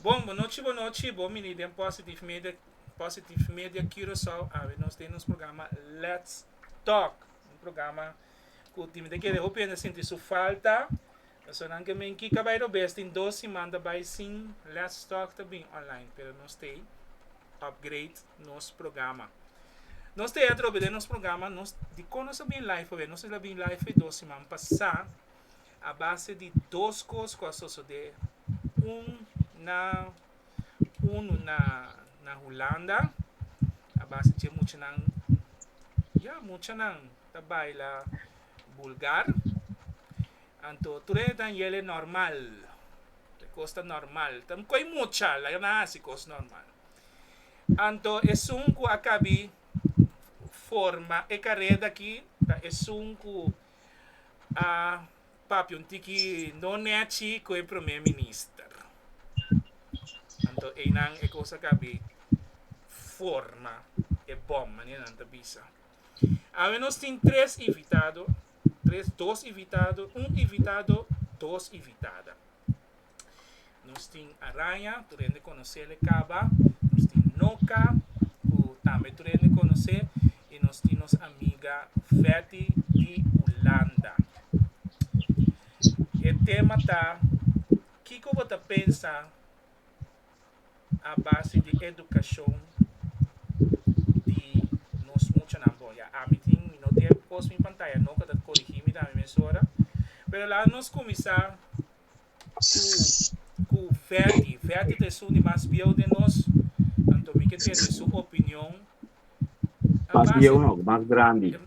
boa noite. Bom, menino, em Positive Media Curaçao. Nós temos um programa Let's Talk. Um programa que o time de que eu penso sentir sua falta. Nós não queremos que acabe o best em 2 semanas vai sim Let's Talk também online. Pero nós temos upgrade nosso programa. Nós temos através de nosso programa, nós de quando nós bem live, nós bem live 2 semanas passar a base de 2 coisas que suceder. Um na na Holanda, a base de muito nang tabay la Bulgar, anto ture dan yele normal, de costa normal, tam koy mucha la na si costa normal. Anto esung ku akabi forma e carreda aqui, ta esung ku a papi un tiki non é chi ko e primeiro ministro. Anto inang e cosa kabi forma e bom maneira anta bisa. Nós tem 3 invitados, dois invitados, invitado, 2 invitadas. Nós tem Aranha, tu rende conhecer ele Caba, nós tem Noca, que também tu rende conhecer, e nós tem nossa amiga Feti de Holanda. O tema tá, que você pensa a base de educação de nós muito na boia. A mim tem não tem posto em pantalla, não que corrigir me da emissora. Pero lá nós começar com Ferdi de sua mais bio de nós. Então me que ter sua opinião. Más viejo no, más grande.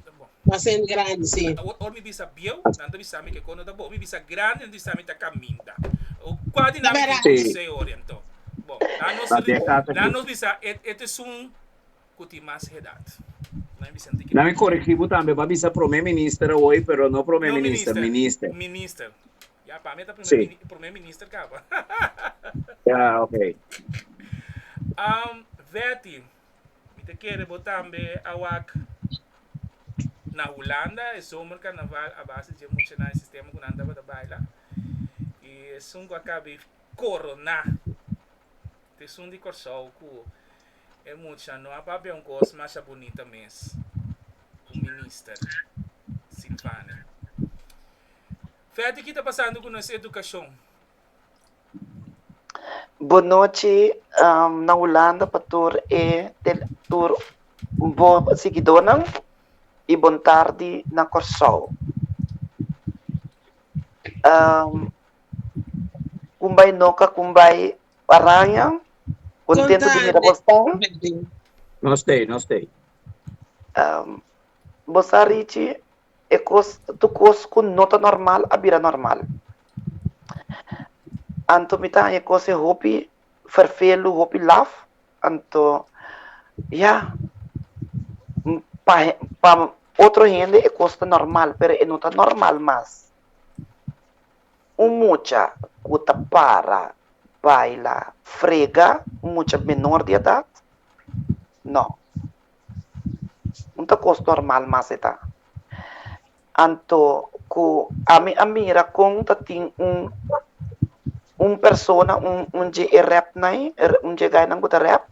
Más en grande, sim. Or me bisa bio, nanto bisa me que quando da bo, me bisa grande, nanto bisa me ta caminda. O quase na me que se orientou. Bom, lá nós bisa, este é que mais idade. Não me corrigimos também, vai bisa primeiro-ministro hoje, pero não primeiro-ministro, ministro. Ministro. Ya, para mim tá primeiro-ministro, cara. Ya, ok. Veti, me te quer botar a wak na Holanda, é zomer carnaval, a base de muito na sistema que anda para baila. E são que acaba corona. Te são de corsal que é muito não há papel um coisa mais bonita mesmo. O ministro Silvana. Fede, o que está passando com nossa educação? Boa noite, na Holanda, para tur bom seguidor e boa tarde na Corsol. Kumbay Noca, kumbay Aranha, contento de vir a você? Não sei. Você, Richie, tu cos com nota normal, a bira normal. Anto mita e cose hopi vervelo hopi laf anto pa outro gente é costa normal pero é nota normal mas mucha cuta para baila frega mucha menor de idade não costa normal mas está anto ku a mira conta tem persona, je rap nai, je gai nang buta rap,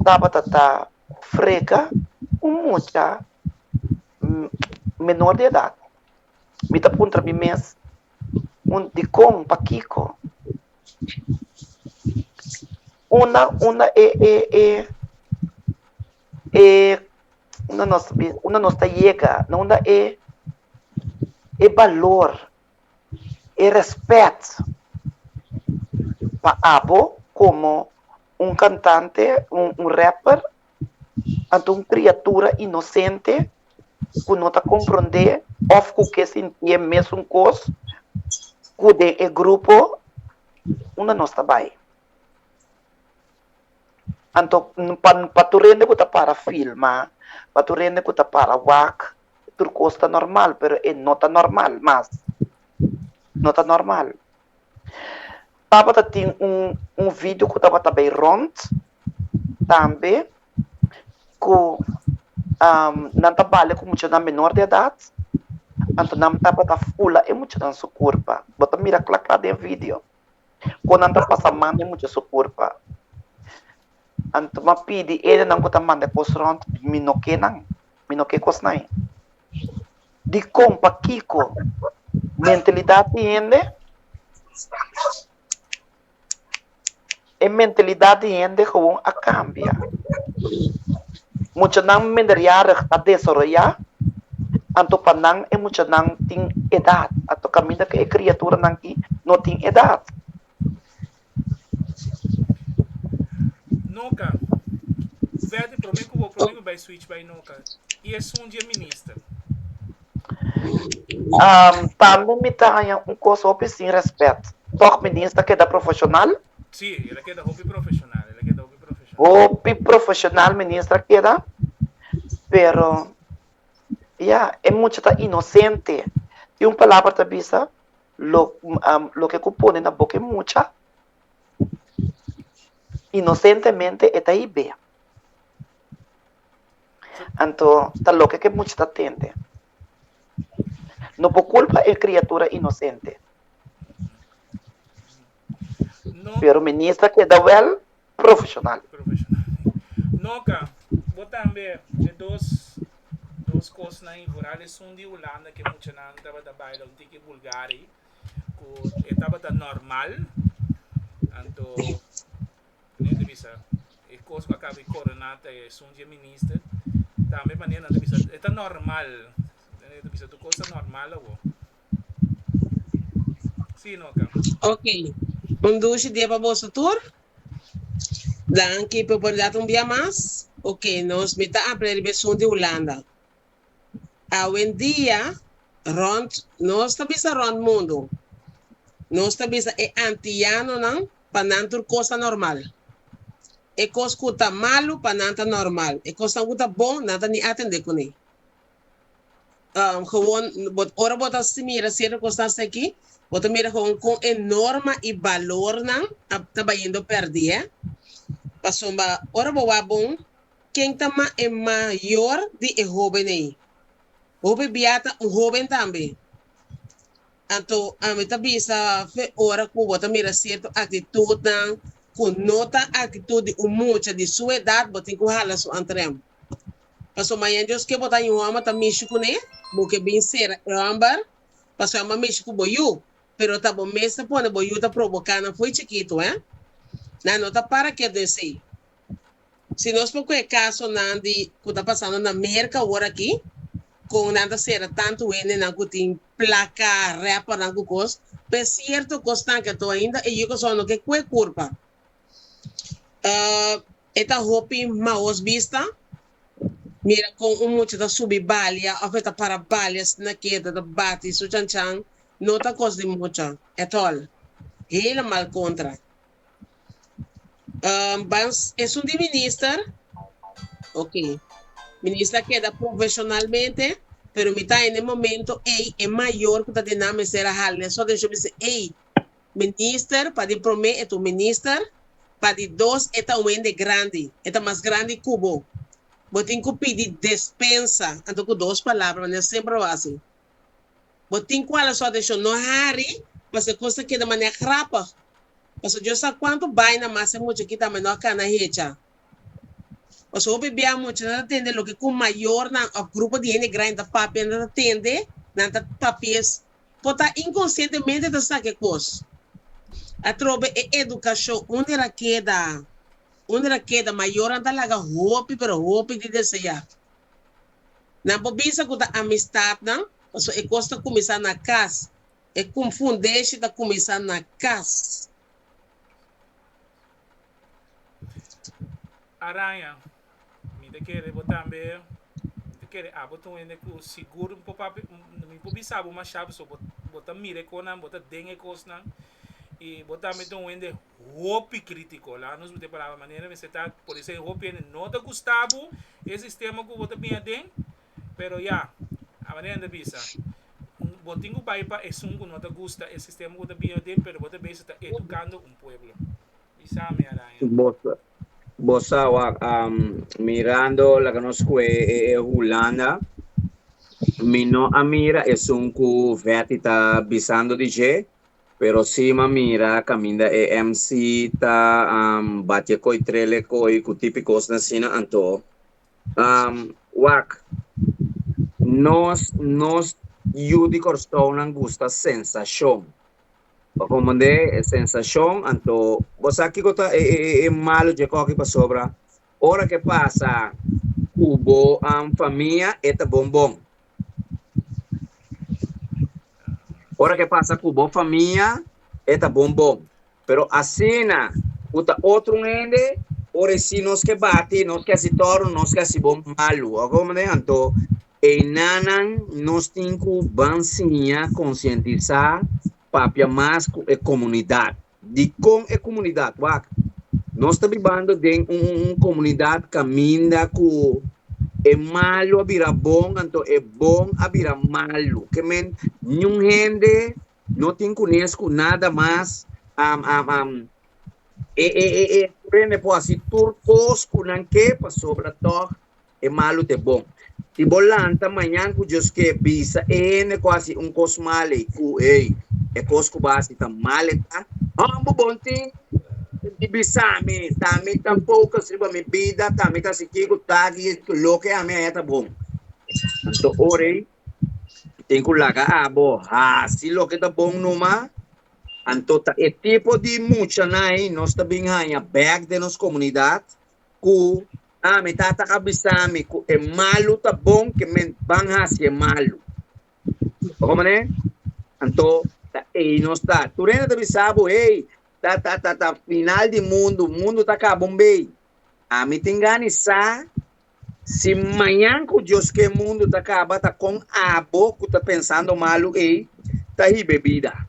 dapat tata frega, mucha menor de edad. Mita puntra mi mes, di kong pakiko. Una nos llega, una valor, respeto. Abo como cantante, rapper, ante criatura inocente que não está compreender ou que sentia mesmo coisa que o grupo não está bem. Então, para tu rende que para filmar, para tu rende que para wak, tu costa normal, pero não está normal, mas não está normal. Tava tem vídeo que estava também rond também que não trabalha com muito na menor de idade então não estava da fula é muito na sua curva bota mira claro de vídeo Quando anda passa manda muito sua culpa. Anto ma pidi ele não kota manda restaurante minoke nang. Minoke kos nai. Di compa kiko. Mentalidade ende. E mentalidade ende gewoon a cambia. Mucho nang menderjarig a desarrollar. Anto panang e mucho nang ting edad. Anto camina que e criatura nang ki no ting edad. Nunca. Vede, prometo vai switch by nunca. E é um dia ministro. Também me tenha coisa sem respeito. Toch ministra que é da profissional? Sim, ela quer da hobby profissional. Hobby profissional ministra que dá. Pero, é muito inocente. Tem uma palavra que diz, lo que compone na boca é mucha. Inocentemente está aí bem. Então, está louca que muito está tende. Não por culpa é criatura inocente. No, pero ministra que da well profissional. Nunca. Vou também de duas coisas na Invurales, de Holanda que muito não estava da baile, que Bulgária, que estava da normal. Então, nem de visa, e coisa que acaba de coronata é dia ministro. Também maneira de visa, é normal. De visa, tu coisa normal ou? Sim, nunca. Ok. Dos dia para você tour. Dan que oportunidade dia mais. Ok, nós me tá a previsão de Holanda. Hoje dia, nós está bisa rond mundo. Nós está bisa é antiano não, para não ter coisa normal. É coisa que tá malo para não tá normal. É coisa que tá bom, nada nem atender com ele. Gewoon, ora bota se mira circunstância aqui. Bota mira com enorme e valor não, tá indo perder. Passou ba, ora boa bom, quem tá é maior de jovem aí. Jovem biata jovem também. Então, a meta bisa fe ora que bota mira certa atitude não, com nota atitude muita de sua idade, bota com hala so antrem. Passou manhã Deus que bota em uma tá mexer com ele, porque bem ser ambar, passou uma mexer com boiu. Pero tá bom, mesa pone boiu tá provocando, foi chiquito, não tá para que descer. Se nós por que caso nandi que tá passando na América agora aqui, com nada ser tanto ele não que tem placa, rapa, não que coisa, mas certo costa que tô ainda e eu só não que é culpa. Esta roupa maus vista, mira com muito da subir balha, afeta para balhas na queda da bate, so chan não tá coisa de muito, at all. Ele mal contra. Vamos, é um de ministro, ok. Ministra queda profissionalmente, pero me está em momento, é maior que está de nome ser a halha. Só deixa eu dizer, ministro, para de prometer, é tu ministro, para de dois, é um ende grande, é mais grande que cubo. Botem que pedir dispensa, então com duas palavras, mas sempre assim. Botem qual só deixa no hari, mas é coisa que de maneira rápida. Mas eu sei quanto vai na massa muito aqui também não cana hecha. Mas eu bebi muito não atende o que com maior na grupo de gente grande da papel não atende, não tá papéis. Pota inconscientemente da saque coisa. A trobe é educação onde ela queda maior anda lá roupa pero roupa de desejar. Na bobisa que a amistade não, mas é coisa começar na casa, é confundir se tá começar na casa. Aranha, me de querer botar também, de querer botar ainda com seguro um pouco, me pouco sabe uma chave só botar mire com não, botar dengue com não e botar me então ainda roupa crítico lá nos botar para a maneira de você tá por isso roupa não te gustavo esse sistema que botar bem dentro, pero já a maneira de visa botinho vai para é um que não te gusta esse sistema que botar bem dentro, pero botar bem está educando um pueblo. Isso é minha aranha. Bosa mirando la conozco Holanda. Mino Amira es un cu vertita bisando di je. Pero sim, mira, caminda EMC ta bate koi trele koi ku típicos na sina anto. Wak, nos yudi corstão não gusta sensação. Como de sensação, anto, você aqui gota é malo de qualquer para sobra. Hora que passa, cubo família é tá bom. Hora que passa cubo família é tá bom. Pero assim, uta outro ende, ora se nós que bate, nós que se torna, nós que se bom malo. Como de anto, e nanan nós tem que bansinha conscientizar papia mais a comunidade. De com a comunidade, wak. Nós estamos vivendo de uma comunidade que caminha com é malo a virar bom, então é bom a virar malo. Que men, nenhum gente não tem conhecido nada mais. Prende por assim, turcos com que para sobre todo é malo de bom. Se bolanta amanhã com Deus que bisa é quase cosmale com é cosco base tá maleta. Bom tem de bisame, também tampouco se vai me vida, também tá se que tag que lo que a minha tá bom. Então ore tem que lagar abo, se lo que tá bom numa. Então é tipo de mucha nai, nós também ganha back de nossa comunidade, ku me tá cabisame, ku é malo tá bom que men banga se é malo. Como né? Então nós tá, tu renda de bisabo, tá final de mundo, o mundo tá acabando bem. A mim tem ganhar se amanhã que Deus que o mundo tá acaba, tá com abo, que tá pensando malo, tá aí bebida.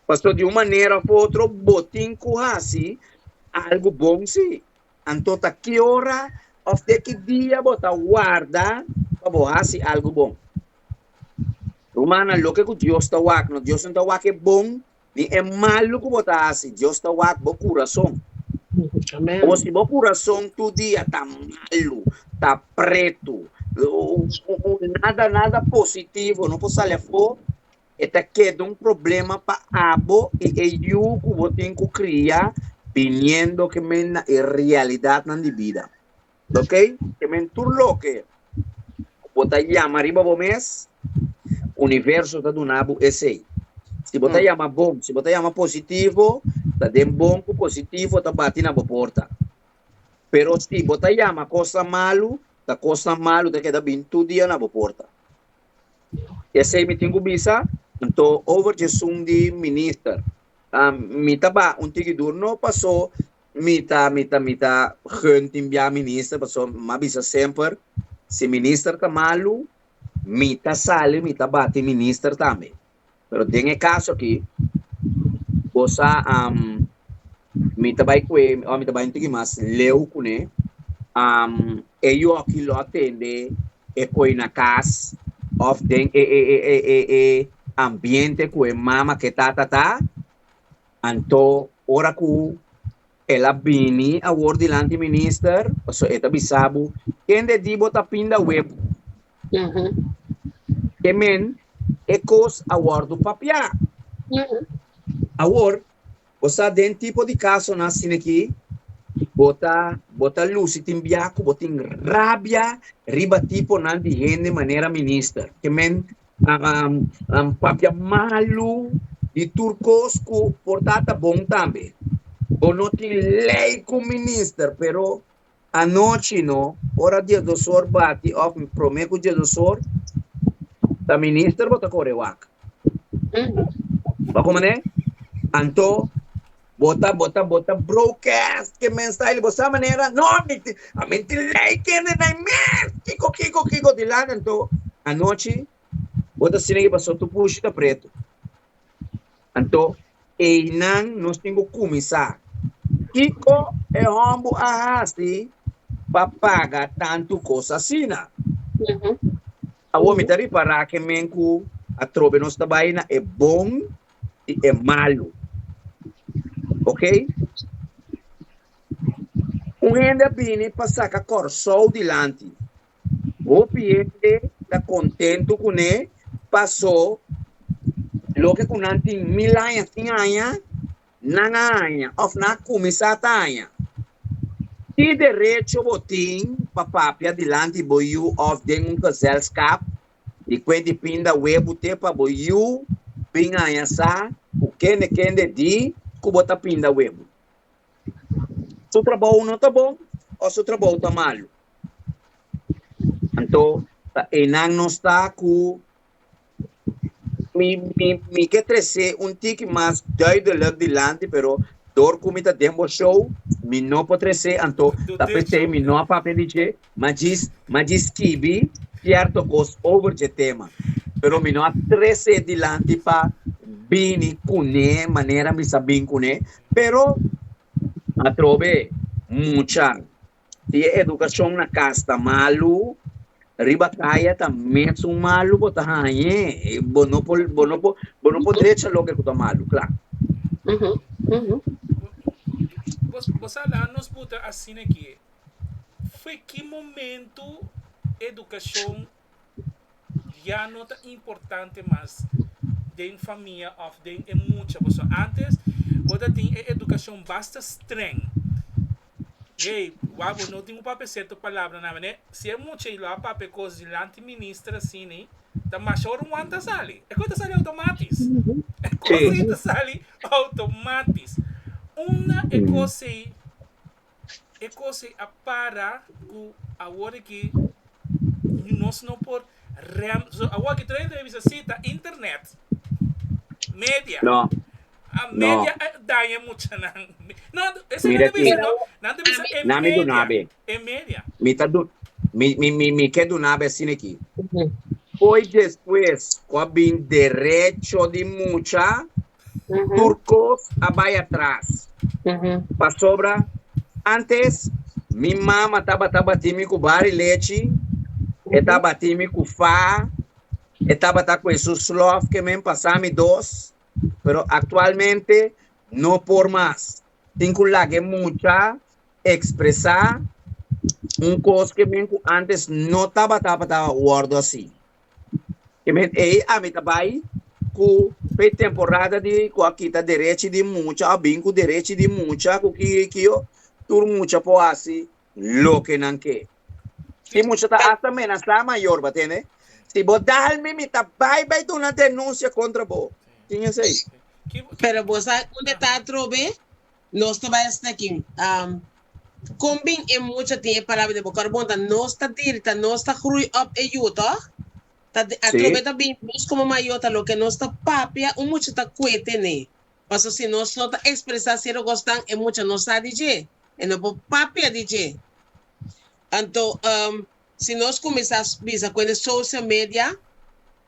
Pastor, de uma maneira ou outra, botinho com assim, algo bom sim. Então, tá que hora, ou que dia, bota guarda, para botar assim, algo bom. Romana, lo que Deus está wak, Deus não está wak é bom, nem é malo que botar assim, Deus está wak, bom coração. Amém. Ou se bom coração, tu dia tá malo, tá preto, nada positivo, não posso sair fora. Eta queda um problema para abo e eu que vou ter que criar viniendo que me na realidade na vida, ok? Que me turlo que bota chama riba bo mês universo tá do nabo esse. Se bota chama bom, se bota chama positivo, tá dem bom com positivo tá bate na porta. Pero se bota chama coisa malo, tá queda bem tudo dia na porta. Esse me tenho bisa. Então, over Jesus de minister, mita ba tigidor no passou, mita gente enviar minister, passou, mabisa sempre, se minister tá malo, mita sale, mita bate minister também. Pero tem caso aqui, você, mita vai que, mita vai tigi mas leu kune, eu aqui lo atende, coi na casa, of den ambiente que mama que tá anto ora ku ela bini a word dilante minister so eta bisabu kende di bota pinda web kemen ecos a word do papia a word osa den tipo de caso na sineki bota luz timbiaco botin rabia riba tipo nan di gente maneira minister kemen papia malo de turcos que portata bom também. Ou não tem lei com ministro, pero a noite não, hora dia do sor bate, of prometo dia do sor, da ministro bota correwak. Ba como né? Anto bota broadcast que mensagem bossa maneira, não, a mente lei que não é mais, kiko de lá, então a noite bota sinegi passou tu puxa tá preto. Então, não nós temos que começar. Kiko é homem arrasti para pagar tanto coisa assim. A homem tá para que menku a trobe nos tabaina é bom e é malo. Ok? Gente bine para sacar corso dilante. O cliente está contente com ele. Passou Lo que com nanti milaya tinha nanganha, of na comisatanya. Die direito botin papapia dilante boiu of den um gezelskap. E quando pinda web te pa boiu pinga sa o kende di kubota pinda web. Su trabalho não tá bom ou su trabalho tá malo. Então, enang não está com me quer trazer tique mais duidelijk dilante, pero door comita demo show, me não pode trazer, então, tá pensei, me não para pedir, mas kibi, certo cos over de tema, pero me não trazer dilante para bini cune, maneira me sabem cune, pero a trove mucha, se educação na casa malu, riba kaya ta mesmo malu bota hanye bono por direita lo que tá malu, claro. Você lá nos puta assim aqui. Foi que momento educação já não é importante mais de família ou de muita pessoa. Antes, você tinha educação bastante estranha. Ei, wabo não tem um papel certo palavra na né? Se é muito cheio lá papel coisa de anti-ministra assim, né? Tá machor um anta sali. É coisa sali automátis. É coisa sali automátis. Uma é coisa a para com a hora que nós não por agora que treina televisão cita internet, média. Não. A média daia muito não. Não, esse Mira não deve ser não deve ser é média. Me quer do nabe assim aqui. Foi depois com a bem direito de mucha turcos a vai atrás. Para sobra antes minha mama tava time com bar e leite, estava time com fa, estava com esses slof que me passame dois. Pero actualmente no por más. Tengo la que mucha expresar un cosa que antes no estaba guardo así. Que me a mi trabalho com temporada de com aqui tá direito de mucha, a bem com direito de mucha, com que eu tur mucha por assim, lo que não quer. Se mucha tá hasta amenaçar maior, batendo. Se botar-me me vai ter uma denúncia contra você. Tinha isso aí. Pero você, onde está a trove, nós estamos aqui. Combin é muito tempo para de bocar bonta, nós está direta, nós está grow up e yuta. A trove está bem, nós como maiota, lo que nós está papia, muito está cuete né. Mas se nós não está expressar se gostam, é muito nós está DJ, é não papia DJ. Então, se nós começarmos a com social media,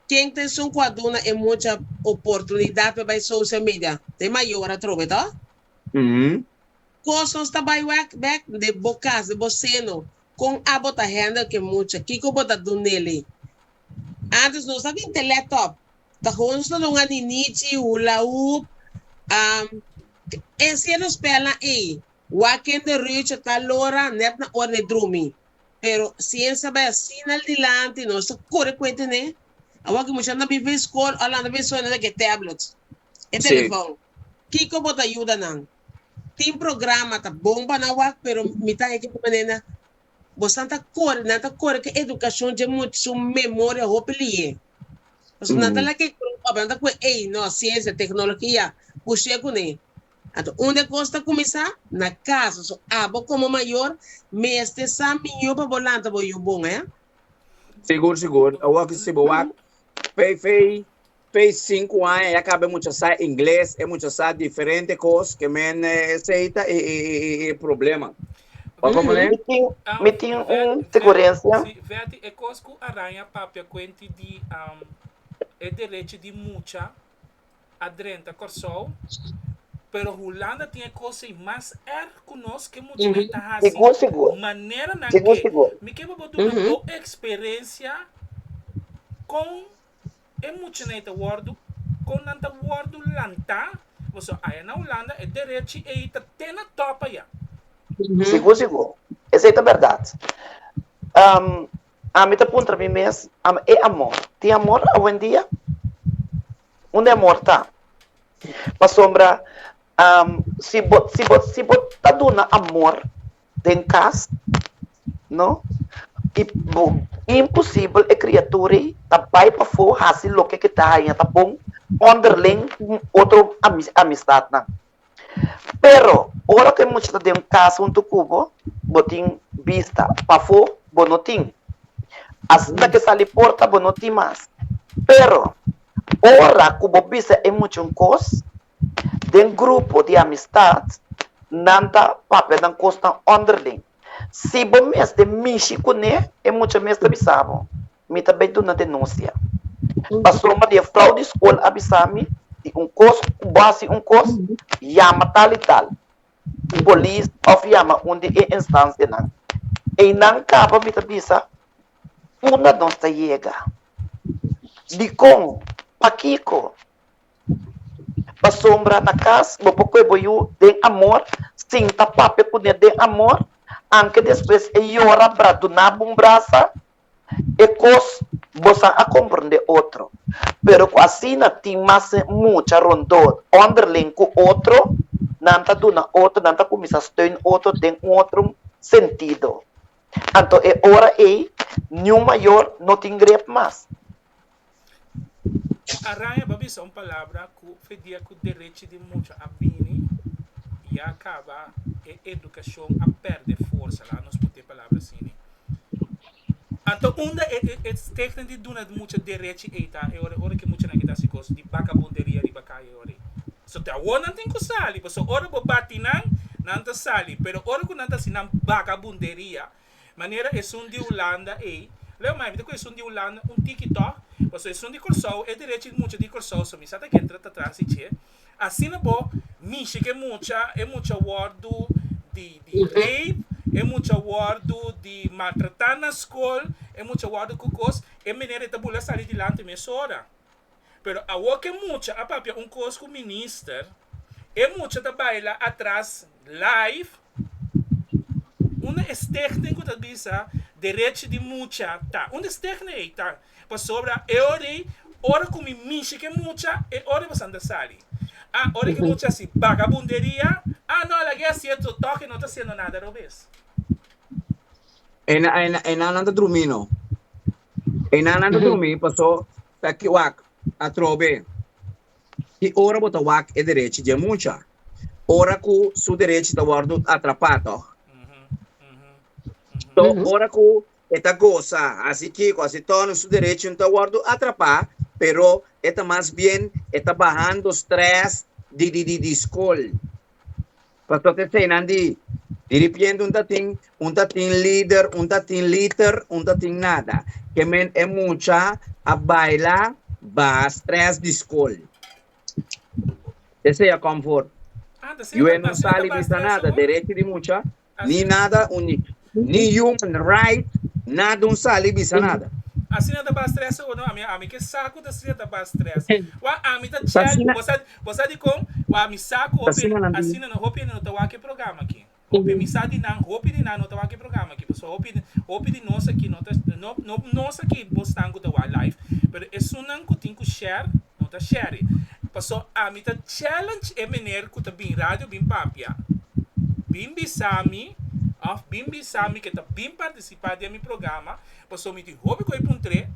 quem tem um quadro é muita oportunidade para social media. Tem maior a trove, tá? Coisas está by back de bocas de boceno com a bota renda que muita que eu bota do nele. Antes nós havia laptop. Tá consta não ani niti hula hoop. Esse é nos pela aí. Waken de rich tá lora net na orne drumi. Pero ciência vai assim al dilante nós corre quente né? Agora que muita na vive escola, ala na vive só na que tablets. E telefone. Kiko bota ajuda não. Tem programa tá bomba na wak, pero mita é que menina. Você tá corre que educação de muito sua memória hopelie. Você não tá lá que problema com não ciência, tecnologia, puxei com né. Então, onde costa começar na casa, so abo como maior, mestre saminho para volante boio bom, é? Seguro. A wak se boa. Fez 5 anos, acaba muito a inglês, é muito a diferente coisas que me aceita e problema. Me tinha segurança. Vete, é coisa que aranha papia quente de é direito de mucha adrenta corsol, pero Holanda tinha coisa mais conosco que muita gente tá Seguro. Maneira na Seguro. me que vou dar uma experiência com é muito neta word com nanta word lanta você aí na Holanda é direito e tá tendo topa já Seguro. Essa é a verdade. A mim tá ponto para mim mesmo é amor. Tem amor hoje em dia? onde amor tá. Para sombra, se bot tá dando amor em casa, não? E impossível a criatura tá vai para fora, assim lo que tá aí, tá bom? Underling outro amistade, não? Pero, ora que muitos tá dentro casa um cubo, botin vista para fora, bonotin. Assim que sali porta, bonotin mais. Pero, ora cubo vista é muito coisa, den grupo de amistade, nanta papel dan costa underling. Se bom mês de Michico, né, é muito mês de bisabo. Me também do na denúncia. Passou uma de fraude escola abisami, de costo, base costo, yama tal e tal. Polícia, of yama, onde é instância, não. E não acaba, me tabisa, uma não está chega. De com, paquico. Pa sombra na casa, bo pouco boiu den amor, sim tá pape com den amor, anche depois e ora para donar bom braça, e cos você a compreender outro. Pero assim na tem mais muita rondô, underling com outro, nanta dona outro, nanta começa a outro, tem outro sentido. Então é hora aí, nenhum maior não tem grep mais. Arranha, babi, são palavras que fedia com o direito de muito a bini e acaba a educação a perder força lá, nós podemos palavras assim. Então, onde é técnico de dona de muito direito eita, é hora que muito não se coisa de vagabunderia de bacai hora. So te agora não tem que sali, so hora bo batinan não tá sali, pero hora que não tá sinam vagabunderia, maneira é som de Holanda leu mais, me conheço de Holanda TikTok. Você é de Corsol, é direito muito de Corsol, só me sabe que entra atrás e tchê. Assim é bom, miche que é muito word de rape, é muito word de maltratar na escola, é muito word de cocos, é maneira de tabula sair de lá também hora. Pero a o que muito a papia coisa com o ministro, é muito da baila atrás live. Uma é técnico da bisa direito de mucha tá. Onde é técnico tá? Para sobra hora com me miche que mucha e hora você anda sali. Hora que mucha se vagabunderia. Não, ela quer ser toque não está sendo nada, Robes. Nada dormindo. Nada dormindo, passou para que wak a trobe. E hora bota wak é direito de mucha. Hora que su direito está guardo atrapado. Então, hora que esta cosa, así que casi todo su derecho está guardo atrapar, pero esta más bien está bajando estrés de escola. Pastor te sei nandi, dirigiendo un tatín líder, un tatín nada, que men é mucha a bailar ba estrés de escola. Esse é a confort. Eu não sali bisa nada, direito de mucha, ni nada único. Ni human right, nada sali bisa nada. Assim nada ba stress ou não, a mim que saco da stress ba stress. Wa a mim tá chat, você de com, wa mi saco assim não hope não tá aqui programa aqui. Hope mi sa de não, hope de não tá aqui programa aqui. Pessoal, hope de nós aqui não tá nós aqui postango da live, pero isso não que tem que share, não tá share. Pessoal, a mim tá challenge é maneira que tá bem rádio, bem papia. Bem bisami Bimbi Sami que está bem participando do meu programa, passou me de hobby com encontrei,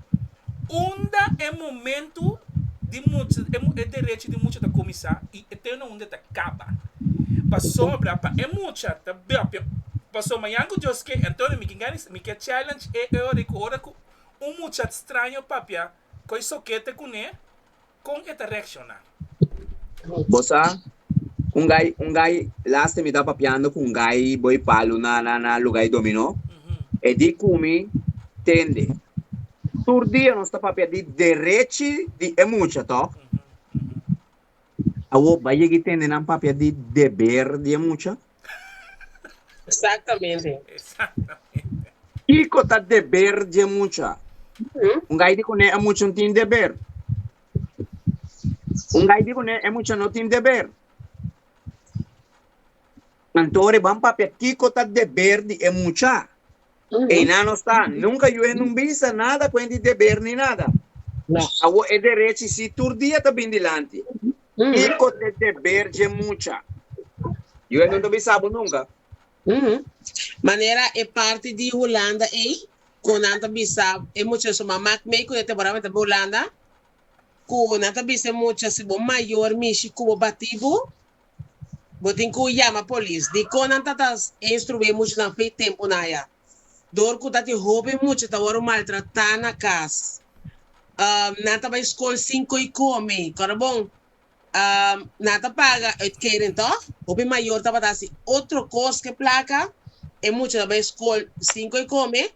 onde é momento de muito, é direito de muito da comissão e eterno onde está acaba. Passou para muito, tá bem, passou amanhã que Deus quer, então me quer challenge é hora que muito estranho papia, que isso que te conhe com esta reaccionar. Bossa. Um gai, last me dá papiando com gai boi palo na lugar dominó. E di come tende. Tur dia não está papia de direito de emucha, to? Awo vai que tende na papia de deber de emucha? Exatamente. Kiko tá deber de emucha. Gai di kone emucha não tem deber. Gai di kone emucha não tem deber. Antore van papel Kiko tá deber de emucha. E não está, nunca eu não visa nada com de deber nem nada. Awo é direito se turdia tá bem dilante. E com o dever de mucha. Eu não também sabe nunca. Maneira é parte de Holanda, quando anta bisa é muito só mamak meio que temporada da Holanda, quando anta bisa é muito se bom maior mishi como batibo, botin ku yama police, de quando anta tas instruir muito na fei tempo na ya. Dor ku tati hobe muito tá hora maltratar na casa. Nata vai escola 5 e come, cara bom. Nata paga querem to, hobe maior tava assim, outro coisa que placa, é muito da escola 5 e come.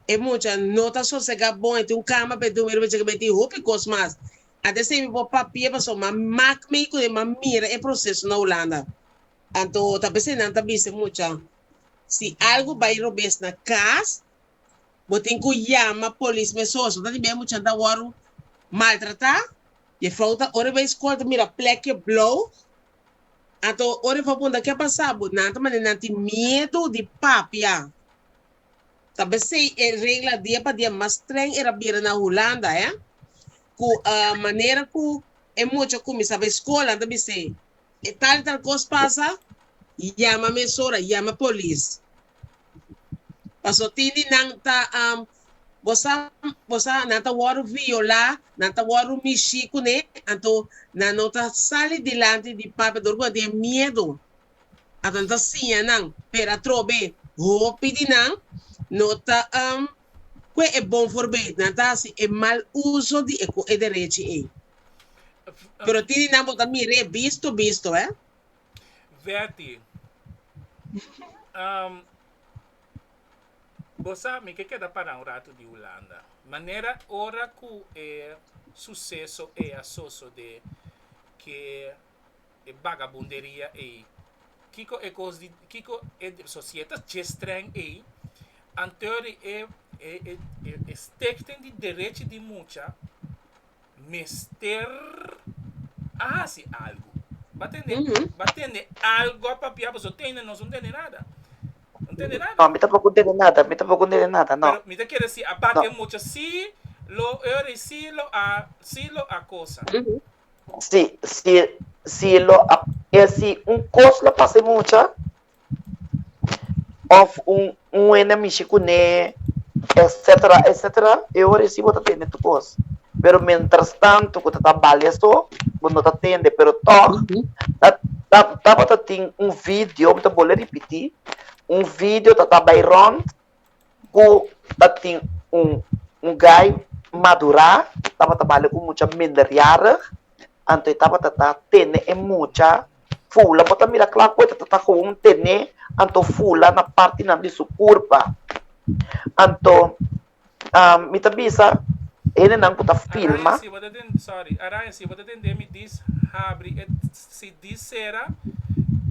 É muita nota sossegada bom, tem cama para dormir, vai chegar bem roupa e coisa mais. Até se eu papel para só mas meio que mira é processo na Holanda. Então, tá pensando tá pensando muito. Se algo vai roubar na casa, você tem que chamar a polícia, mas só tá bem muito anda waro maltratar. E falta hora vai escolher mira plaque blow. Então, hora vai pôr daqui a passar, não tá mas não tem medo de papia. Sabe se a regra dia para dia mais estranha era vir na Holanda, Com a maneira que é muito como sabe escola, sabe se tal coisa passa, chama a emissora, chama a polícia. Passou tini nang ta você não tá waro violar, não tá waro mexer com né, então não tá sali delante de papai dorgo de medo. Então tá sim não, pera trobe, roupa de não nota que é bom for bem, nada se é mal uso de eco é direito Pero tini na botar mire visto, Verti, você me que queda para um rato de Holanda. Maneira ora que é sucesso é a soço de que é vagabunderia e Kiko é coisa de Kiko é de sociedade gestão e anterior é stekten de direito de mucha mister se algo batende algo a papia você tem não tem nada não tem nada No, me tampoco tiene nada, me tampoco tiene nada, no. pero me te quiere decir aparte No. mucho si lo sí lo a cosa Si si un cos lo pase mucha, of un enemigo cune, etcétera, eu recibo tá tendo tu cos. Pero mientras tanto, que tá trabalha só, não tá tendo, pero toch, tá tem um vídeo, tá vou repetir, um vídeo tá bairron, que tá tem um guy madurar, tava trabalhando com muita minderjariga, então tava tendo muita fula, bota mira claro que tá com um tene, então fula na parte na de sua curva. Então, me tabisa, ele não puta filma. Aranha, se você tem me diz, abre, se diz será,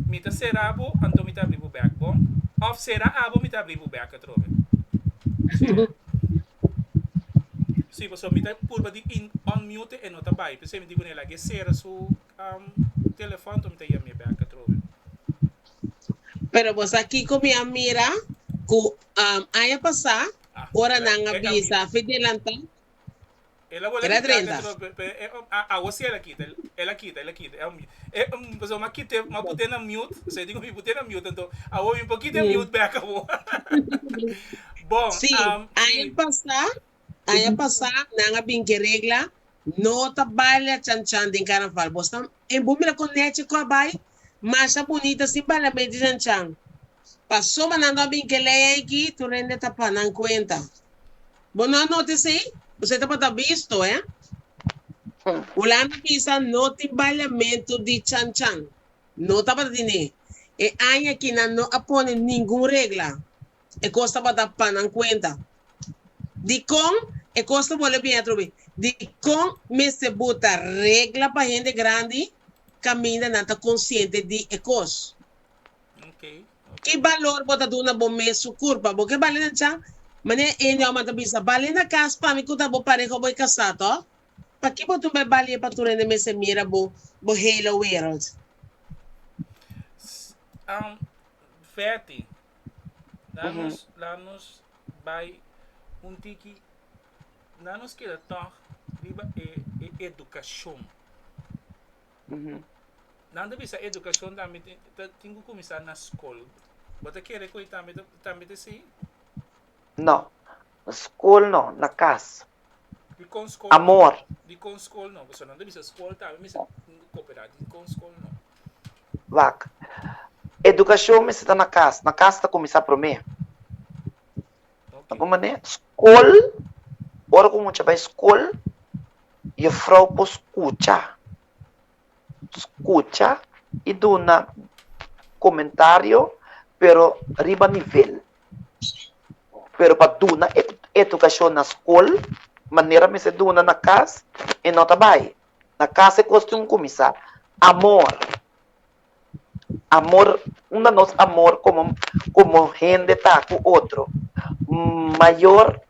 me tá serabo, então me tá abrir o back, bom? Of será, abo, me tá abrir o back, trove. Sim, você me tá curva de unmute e não tá bem. Pensei me digo nela que será su telefone, então me tá aí a back, trove. Pero você aqui com minha mira, que aí passar, ora não avisa, fidelanta. Ela vuole Era 30. Você ela quita. Você uma quita, uma puta na mute, você digo me puta na mute, então a ouve um pouquinho de mute back acabou. Bom, sim, aí passar, não há bem que regla, não trabalha chan de carnaval, você em bumira com net com a bai, mas a bonita sim para bem de chan. Passou mandando bem que lei aqui, tu rende tapa não conta. Bom, não notice aí? Você está para visto, Holanda pisa no trabalhamento de chan. Não está para dinheiro. E aí aqui não apone nenhuma regra. E costa para dar para conta. De com, e costa para bem atrobe. De com, me se bota regra para gente grande, caminha não está consciente de ecos. Ok. Que valor bota duna bom mês curva, porque vale na chan. Mane enyo ama tabisa bali na kas pa mi kuta bo pare ko boy kasato. Paki po tumbe bali pa ture ne mese mira bo Halo World. Feti. Lá nos vai tiki. Lá nos que toch Riba educação. Uhum. Nanda bisa educação também tem que começar na escola. Você quer que também assim? Não. Na escola não, na casa. De com escola. Amor. De com escola não. Você não bisa escola também bisa cooperar. De com escola não. Vaca. Educação me está na casa. Na casa está começar por mim. Okay. Como né? Escola. Ora como você vai escola. E a frau por escutar. Escuta e do na comentário, pero riba nível. Pero para do na educação na escola, maneira me se do na casa, e não trabalha. Na casa é costume começar. Amor. Amor, um de nós amor como gente tá com outro. Maior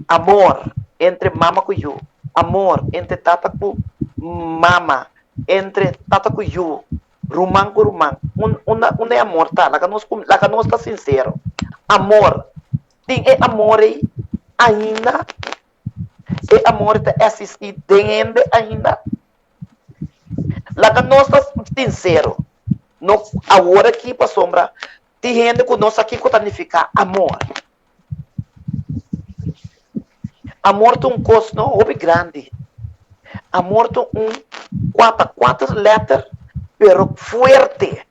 amor entre mama com eu. Amor entre tata com mama. Entre tata com eu. Rumang com rumang. Um é amor, tá? Lá que nós tá sincero. Amor. Tem amor aí ainda. É amor tá assistir dentro ainda. Lá que nós tá sincero. No, agora aqui para sombra, tem gente que nós aqui que significa amor. Amor tem costo não grande. Amor tem quatro letras, pero fuerte.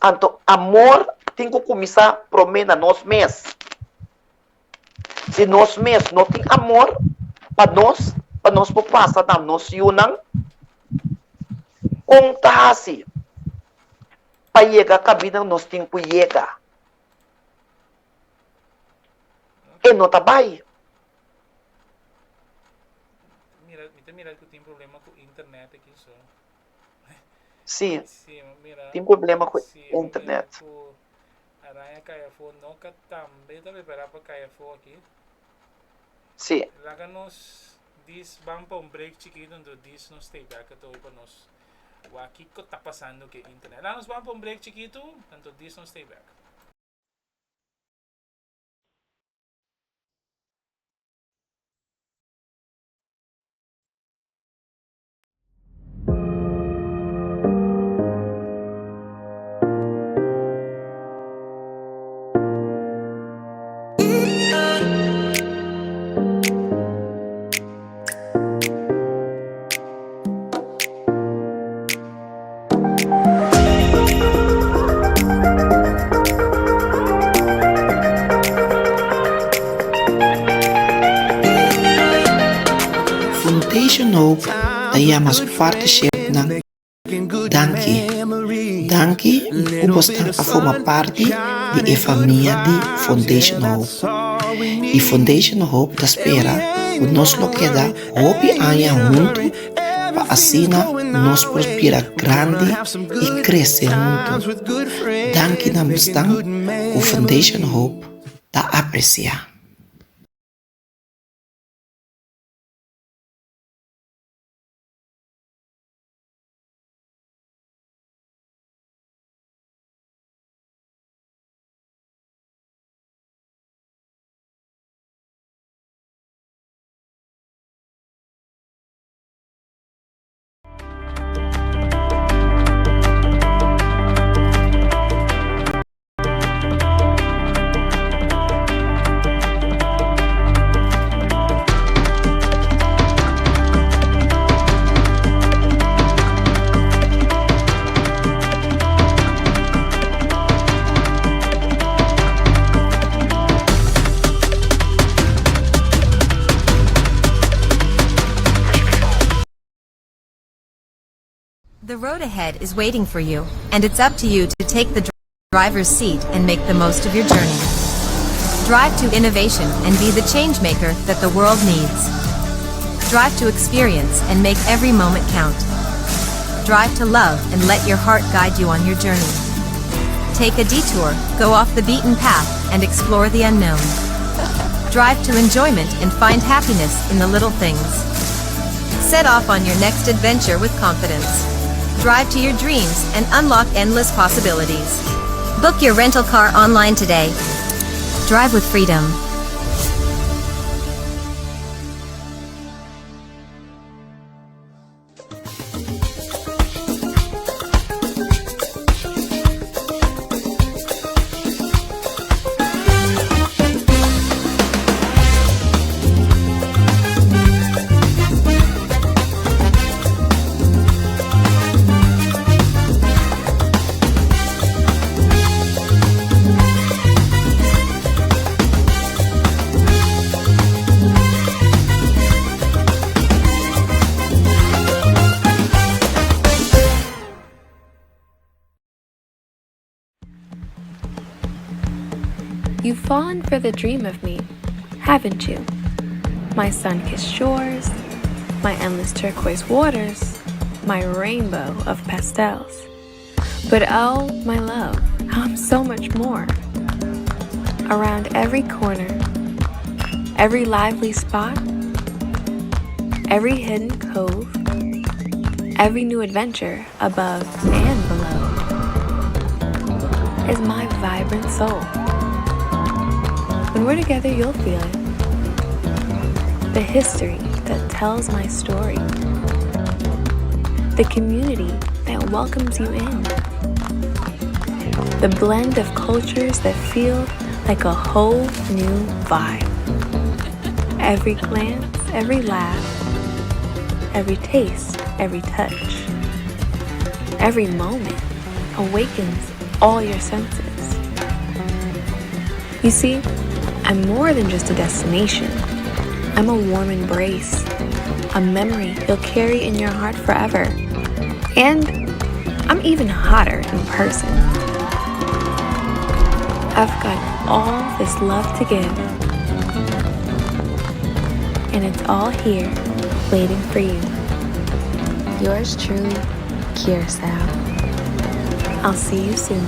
Então, amor tem que começar por mim nós mesmos. Se nós mesmos não tem amor para nós por passar na nós unam. Kung tahasi, payega kabinang nos ting puyega. E no tabay. Mira que tem problema com internet aqui só. Sim, Sim, mira. tem problema com Sim, internet. Aranha caia fo não que também também para caia fo aqui. Sim. Lá que nós diz vamos para break chiquito, então diz nos stay back ato para nós. O aqui que está passando que internet. Lá nós vamos para break chiquito, então diz nos stay back. Foundation Hope ay mas partnership ng Danki. Danki ubos a forma parte de família de Foundation Hope. E Foundation Hope da espera o nos lo queda Hope aya junto para assim nos prospera grande e crescer junto. Danki na bastang o Foundation Hope da aprecia. The road ahead is waiting for you, and it's up to you to take the driver's seat and make the most of your journey. Drive to innovation and be the change maker that the world needs. Drive to experience and make every moment count. Drive to love and let your heart guide you on your journey. Take a detour, go off the beaten path, and explore the unknown. Drive to enjoyment and find happiness in the little things. Set off on your next adventure with confidence. Drive to your dreams and unlock endless possibilities. Book your rental car online today. Drive with freedom. You've fallen for the dream of me, haven't you? My sun-kissed shores, my endless turquoise waters, my rainbow of pastels. But oh, my love, I'm so much more. Around every corner, every lively spot, every hidden cove, every new adventure above and below is my vibrant soul. When we're together, you'll feel it. The history that tells my story. The community that welcomes you in. The blend of cultures that feel like a whole new vibe. Every glance, every laugh, every taste, every touch. Every moment awakens all your senses. You see, I'm more than just a destination. I'm a warm embrace, a memory you'll carry in your heart forever. And I'm even hotter in person. I've got all this love to give, and it's all here waiting for you. Yours truly, Curacao. I'll see you soon.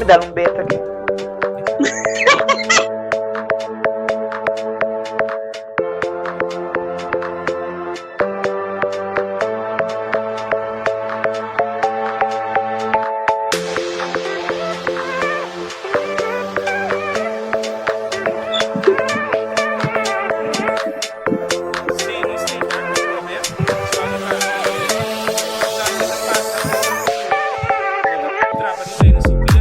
Dar um beijo aqui. Sim, não sei, tá? Problema. Só no caso. Trapa, não sei, não sou pilha,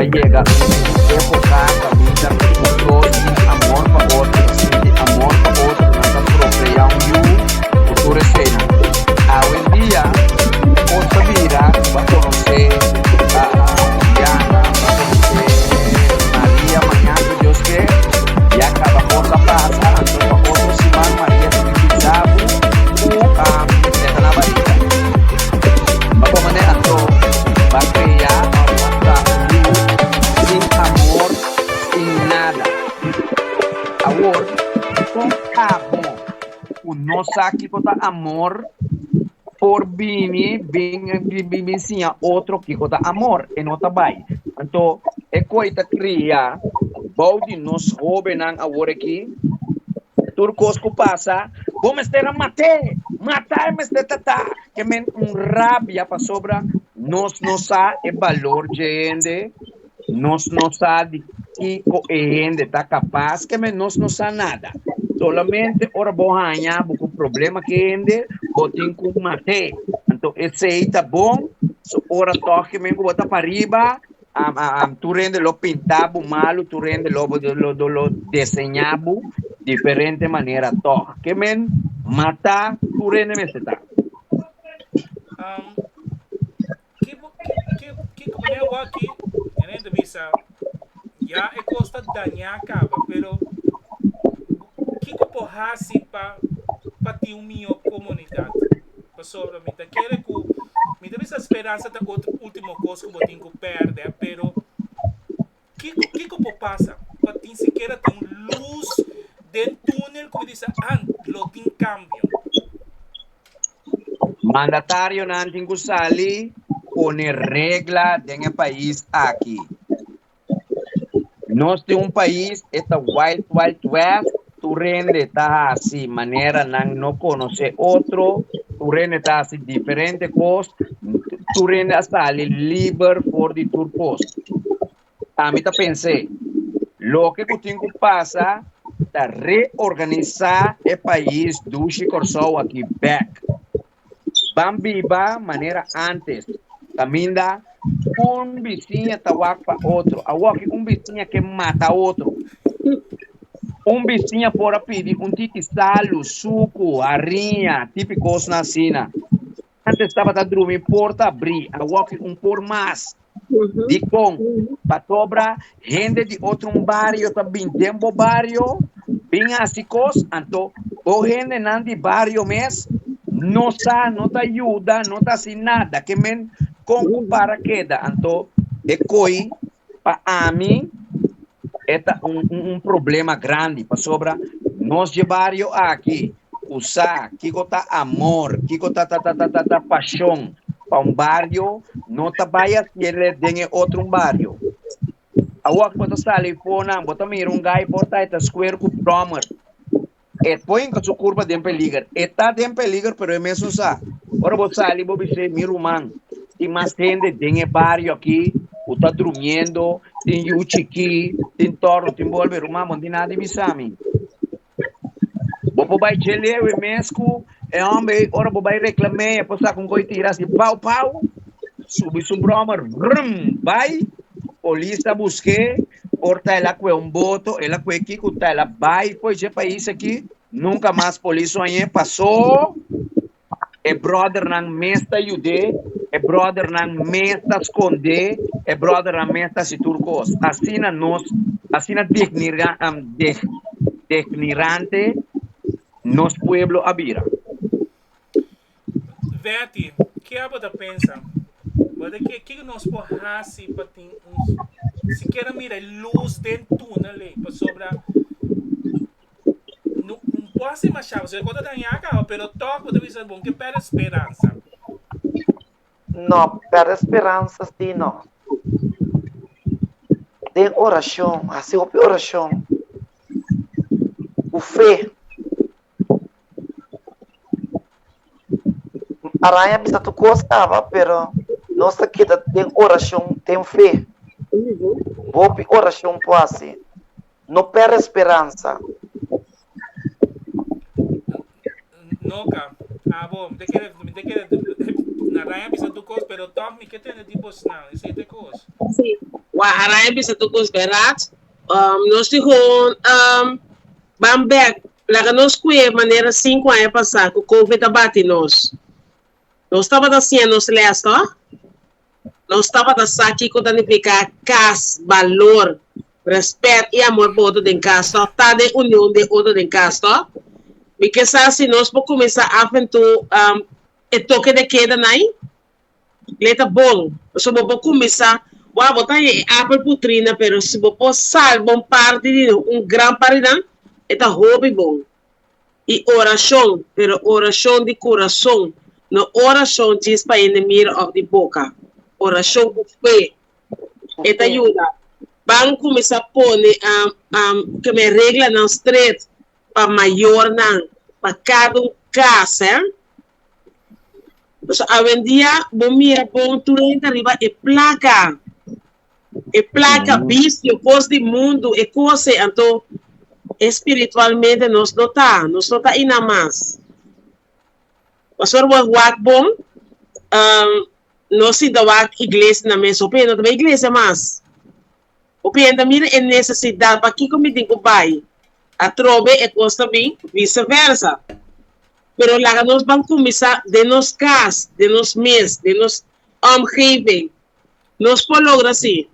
llega una época también de amor para otro, amor para otro, nada propia un futuro escena. Hoy en día, otra vida va a conocer a Diana, va a conocer María, mañana Dios que ya cada cosa pasa, entonces para otros si van María de Pizabu, esta la varita. Va a manejar todo, va a crear, va a sin amor, sin nada. Amor, con amor. No sabe que amor por vini sim outro que conta amor e não vai. Então, é coisa cria, balde nos robenang agora aqui, turcos que passa, vamos ter a matar mas de tata, que men rabia para sobra, nós não sabe o valor de gente, nós não sabe que a gente está capaz, que men nós não sabe nada. Solamente ora bohanha, o problema que ende, botin com mate. Então, esse aí tá bom, ora toque mesmo, bota para riba, tu rende lo pintabo malo, tu rende lo desenhabo, diferente maneira toque. Que men, mata, tu rende meseta. Que como eu aqui, na entrevista, já é costa dañar acaba, pero que porrasi para ter uma minha comunidade. Para sobre mim, quero que me dê essa esperança da outra última coisa que eu tenho que perder, pero que passa para ter sequer ter luz dentro do túnel que diz lo tem cambio. Mandatário não tem que sair poner regra dentro país aqui. Nós temos país, esta Wild West, tu rende tá assim, maneira não conhecer outro, tu rende tá assim, diferente coisa, tu rende está ali livre for de tur coisa. A mim tá pensei, lo que eu tenho que passar, tá reorganizar o país do Chicorsou aqui, back. Bambiba, maneira antes, também dá vizinho tá para outro, vizinho que mata outro. Vizinho por pedir tiki salo, suco, arinha, típicos na sina. Antes estava a dormir, porta abrir, agora por mais. De com, para sobra, gente de outro barrio também, tempo barrio, bem assim coisa, então, o gente não de barrio mesmo, não tá ajuda, não tá assim nada, que men, com para queda, então, é coi, para mim, é problema grande, para sobra, nós de barrio aqui, usar, que gota amor, que gota paixão, para barrio, não tá vai ele tem outro barrio. Awak bota salifona, bota mir gai porta eta square com promer. Põe com sua curva de peligro. Está de peligro, pero é mesmo sa. Ora bota sali, bo bise miruman. Tem mais gente tem barrio aqui, o tá dormindo, tem yuchiki, tem toro, tem bolver, uma não tem nada de bisami. Bo vai chele o mesco, é homem, ora bo vai reclamar, é passar com coi tirar assim, pau, subir sub promer, vai. Polícia busquei, porta ela com voto, ela com aqui, ela vai, pois é país aqui, nunca mais polícia aí passou, é brother não mesta ajude, é brother não mesta esconde, é brother não mesta se turcos, assim na declinante, nos pueblo abira. Vete, que a você pensa? Mas que nós podemos para ter se quer mirar luz dentro do túnel para sobrar não pode ser mais chave, você pode ganhar cara, pero toque pode ser bom que perde esperança. Não, perde esperança sim, não. Tem oração, assim o oração. O fé. Aranha bisa tu costava, pero nossa queda tem oração, tem fé. Boa oração pode não perde esperança. Nunca. Bom, de que na raia bisa tu coisa, pero toque me que tem de tipo não, isso é de coisa. Sim. Araya bisa tu berat. Nós tihon bambek laga nós cuie maneira 5 anos passar que o Covid abate nós. Nós estava assim nós lesta. Nós estava da aqui que danificar cas valor, respeito e amor por outro em casa. Tá de união de outro em casa. Porque assim nós vamos começar a aventura e toque de queda naí. Leta bom. Nós vamos começar a botar apple putrina, pero se você salvar parte de grande parte é hobby bom. E oração, pero oração de coração, não oração diz para mira of de boca. Oração com fé. Eta ajuda. Vamos começar a pôr que me regla não straight para maior não, para cada caso, Então, hoje em dia, bom mira bom tudo arriba é placa. É placa, vício, coisa do mundo, é coisa, então espiritualmente nós não está ainda mais. Pastor, o bom, nós se dá igreja na mesa, o pena também igreja mais. O pena também é necessidade para que como digo pai, a trobe é coisa bem, vice-versa. Pero lá nós vamos começar de nos cas, de nos mês, de nos omgeving. Nós podemos lograr assim.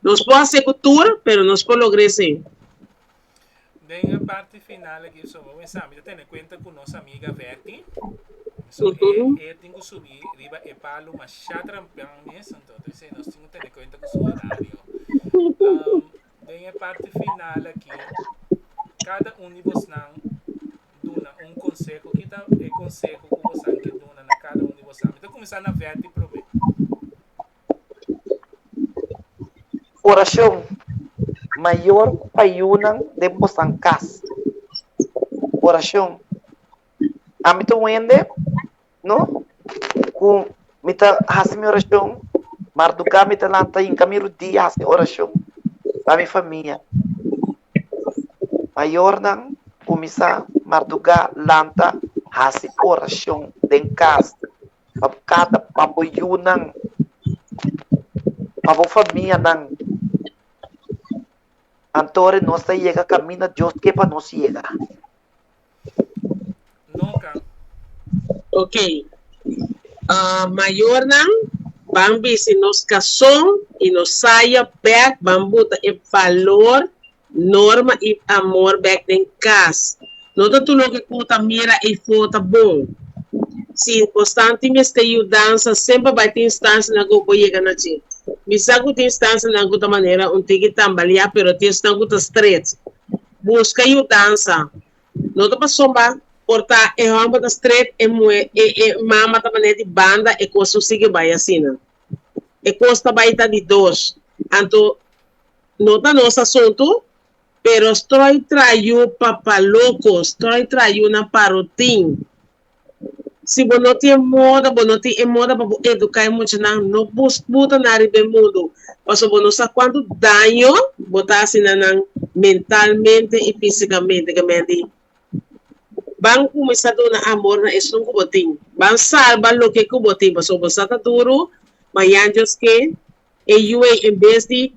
Nós podemos fazer cultura, pero nós podemos lograr assim. En la parte final aquí somos pensando, tener cuenta con nuestra amiga Betty. So, tengo que subir arriba el palo más chatrampianes, entonces nos tengo que tener cuenta con su horario. En la parte final aquí, cada uno de vosotros dona un consejo, que está el consejo que vosotros que donan a cada uno de vosotros. Então começar na Betty prove. Oração maior payunan de Bosancas. Oração. A mim tu ende, no? Com mita hasmi oração, marduga mita lanta em camiro dia hasmi oração. A minha família. Maior não, comisa marduga lanta hasmi oração den casa. Cada papoyunan, papo família não. Antore no se llega camina Dios que para no llega. Nunca. Ok. Maior não, vamos se nos casou e nos saia back, vamos botar o valor, norma e amor back em casa. Não é tudo que conta mira e foto bom. Se constantemente está ajudando, sempre vai ter instância na que chega na gente. Bisa ko tem instância na outra maneira, que tambalear, pero tem instância straight. Busca ajudança. Não te passou ba, porta é ramo da straight mama da maneira de banda e coisa sigue vai assim. E costa vai tá de dois. Então, não tá nosso assunto, pero estou traiu papalocos, estou traiu na parotim. Se você não tem moda, você não tem moda para educar muito, não busca nada do mundo. Porque você não sabe quanto dano botar assim mentalmente e fisicamente. Vão começar a dar amor na escola que você tem. Vão salvar o que você tem. Porque você está duro, mas antes que eu em vez de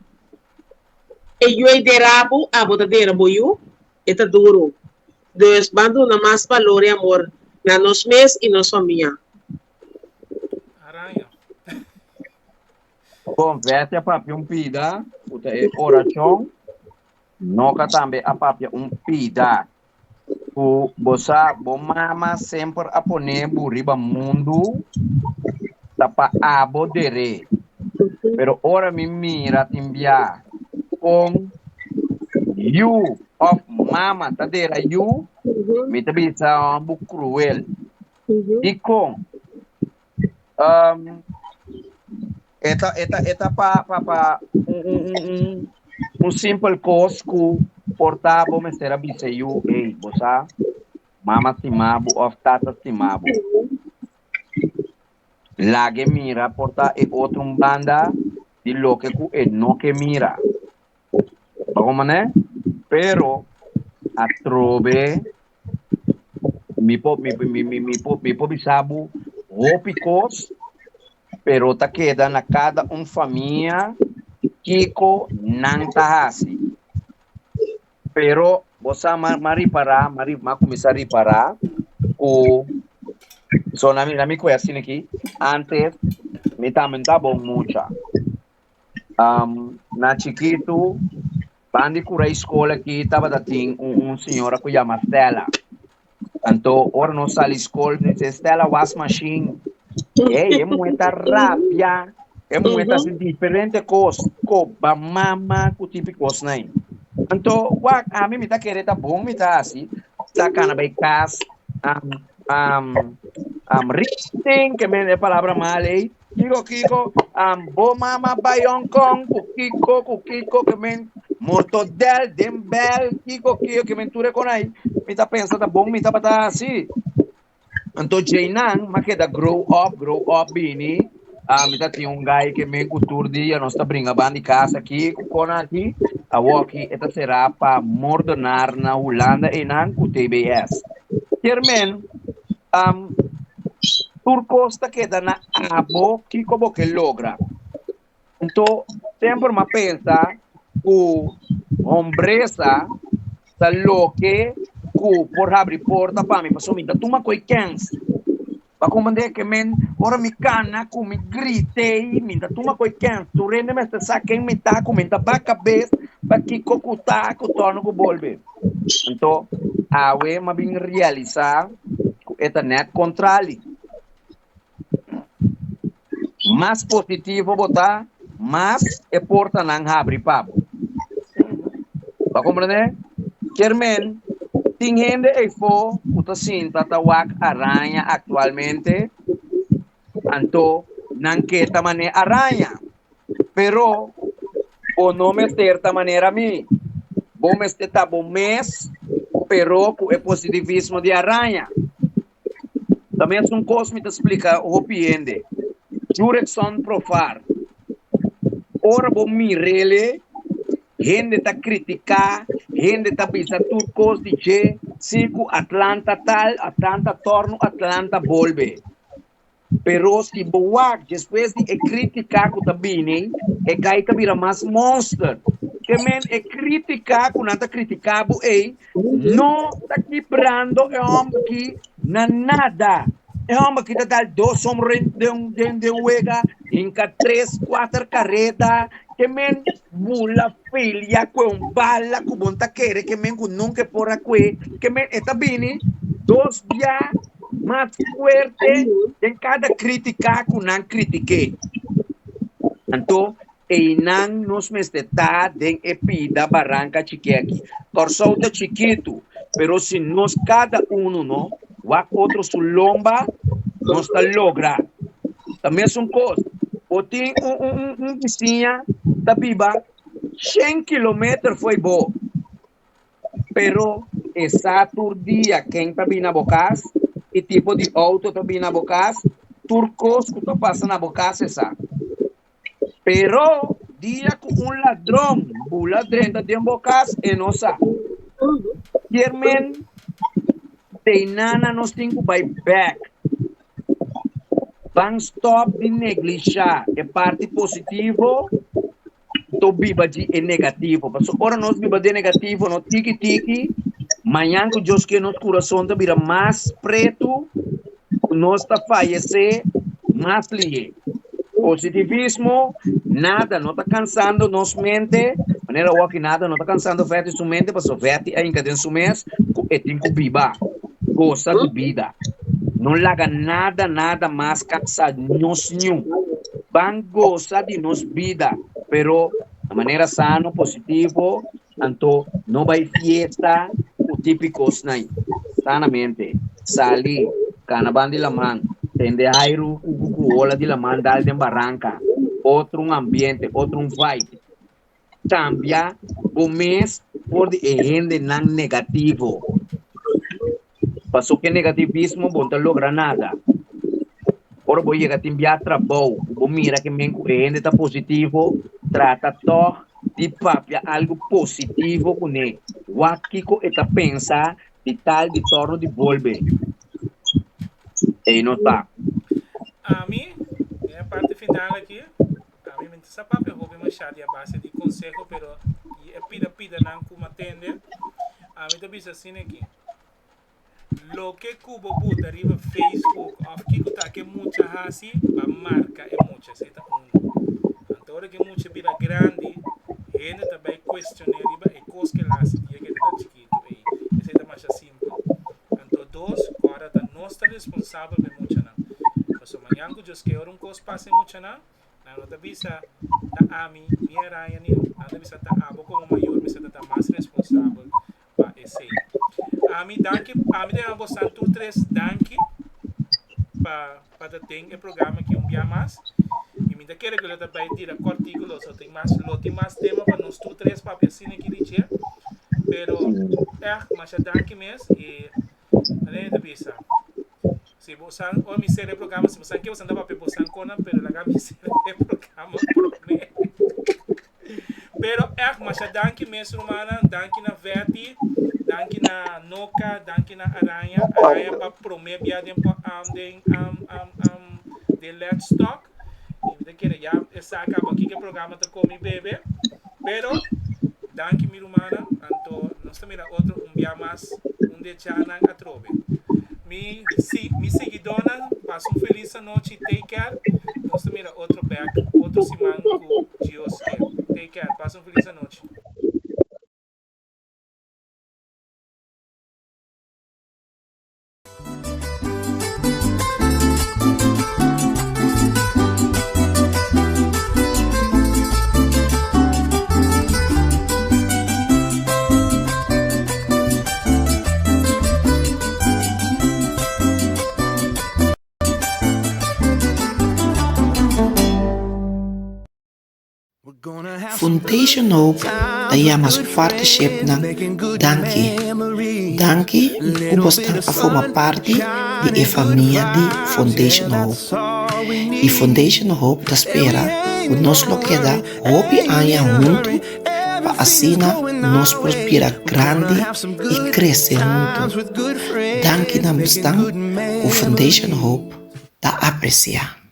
eu de rabo, a botar de rabo eu, está duro. Então, vão dar mais valor e amor na nos mês e nos família. Aranha. Conversa para pida, oração. Nunca também a papia pida. O bossa, bom mama sempre a poner buriba mundo, tapa abo dere. Pero ora me mira timbia com you of mama, tadera you. Me também está um pouco cruel. E com eta pa simple coisa que portava me será biseio ei bossa mama simabo of tata simabo lage mira porta e outro banda de lo que no que mira como né pero a trove mi po bisabo ropicos pero ta queda na cada família Kiko nang tahasi. Pero você mari começar a reparar o so nami conhece aqui antes me também tá bom muito. Na chiquito bandi cura escola aqui tava dating senhora que chama Stella. Então, ora não sai escola, diz Stella wash machine. É muita rápida. É muita assim, diferente coisa. Coba, mama, que tipo de coisa, né? Então, a mim me tá querendo, tá bom, me tá assim. Tá cana bem cas. Riting, que me é palavra mal aí. Kiko, bo mama by Hong Kong, Kiko, que me mortodel, dembel, Kiko, que me ture com aí. Me tá pensando, tá bom, me tá para assim. Então, Jainang, mas que da grow up, bini. Me tá tinha guy que me cultura dia, nós tá brincando de casa aqui, com aqui, a walkie, esta será para mordonar na Holanda e na TBS. Termen, Turcosta queda na abo, que como que logra. Então, sempre me pensa, o hombresa, tá louco, por abrir porta para mim, passou minta, toma coi cans. Para comandar que men, ora me cana, com me gritei, minta, toma coi cans. Tu rende me esta saquem me tá, com minta ba cabeça, para que cocuta, que torno com bolbe. Então, a we ma bem realizar, esta net controle. Mais positivo botar, mas é porta não abre papo. Para compreender? Kermen, tem gente aí fora, que está tawak aranha atualmente, então, não quer também aranha. Pero, o nome é certa maneira a mim. Bom este tá bom mês, pero é positivismo de aranha. Também é um coisa que me explica o piende. Jurection profar. Ora bom mirele, gente tá criticar, gente tá pensando tudo coisa de que sigo Atlanta tal, Atlanta torno, Atlanta volve. Pero se boa, depois de criticar com também, é cai que vira mais monster. Que men é criticar com nada criticado, não tá quebrando é homem que na nada. É homem que dá dois homens de uega, inca 3, 4 carretas, que men bula filha com bala, com bonta querer, que men nunca por aqui, que men está bem, dois dias mais forte em cada crítica que não critiquei. Então, e não nos mesteta den epida barranca chiquequi. Corsolta chiquito, pero se nós cada não, o outro su lomba, nós tá logra. Também é um coisa. Ou tem vizinha da biba, 100 km foi bom. Pero, exato dia, quem tá bem na bocas, e tipo de auto tá bem na bocas, turcos que tá passando na bocas, essa. Pero, dia com ladrão, o ladrão tá de bocas, e não sabe. Germen, tem nana nós tem que buy back. Vamos stop de negligenciar. É parte positivo, do biba de negativo. Mas agora nós biba de negativo, no tiki-tiki, amanhã que Deus que nosso coração tá vira mais preto, nós tá falecer, mais ligue. Positivismo, nada, não tá cansando nossa mente, maneira que nada, não tá cansando vete sua mente, mas o vete ainda dentro do mês, é tempo biba, gosta de vida. Não larga nada mais cansado, nós nenhum. Van gostar de nos vida, pero de maneira sana, positivo, então não vai fiesta, o típico snai. Sanamente, sali, canaban de la man, tende airu, ola de la man, dal de barranca, outro ambiente, outro vibe. Cambia o mês por de gente não negativo. Passou que negativismo, não logra nada. Ora, vou chegar a enviar trabalho. Vou mirar que meu cliente está positivo, trata só de papia algo positivo com ele. O que está pensando de tal de torno de volver. E não está. A mim, a parte final aqui, a mim me essa papo eu vou machar a base de consejo, pero é pida não como atender. A mim também assim aqui. Lo que Cuba buta arriba Facebook, of que tá que muita hasi, a marca é muita, se tá Agora que muita vira grande, gente também questiona riba e coisa que lá se dia que tá chiquito aí. Esse é mais simples. Então dois, agora tá nós tá responsável de muita não. Mas amanhã que eu quero coisa passe muita não. Não tá bisa da ami, minha raia nem. Não tá bisa da abo como maior, bisa tá mais responsável para esse. Ami danke, ami tem uma boa tu três danke para ter o programa que dia mais. E me daquele que eu também tira artículos, só tem mais tema para nós tu três para assim aqui dizer. Pero mas danke mesmo e além da bisa. Se você ou me ser programa, se você quer você andava para você cona, pero la gami ser programa promete. Pero mas danke mesmo mana, danke na Verti. Danke na Noca, danke na Aranha para promover de Let's Talk. E querer já essa acaba aqui que o programa tá com mi bebê. Pero danke mi humana, então nós também outro dia mais de chana a trove. Mi seguidona, passa feliz noite, take care. Nós também outro back, outro semana com Dios. Take care, passa feliz noite. Foundation Hope é mais partnership na Danke. Danke está a formar parte da família de Foundation Hope. E Foundation Hope espera que nós lo queda hope anya junto para assim nós prosperar grande e crescer junto. Danke na bastante o Foundation Hope da apreciar.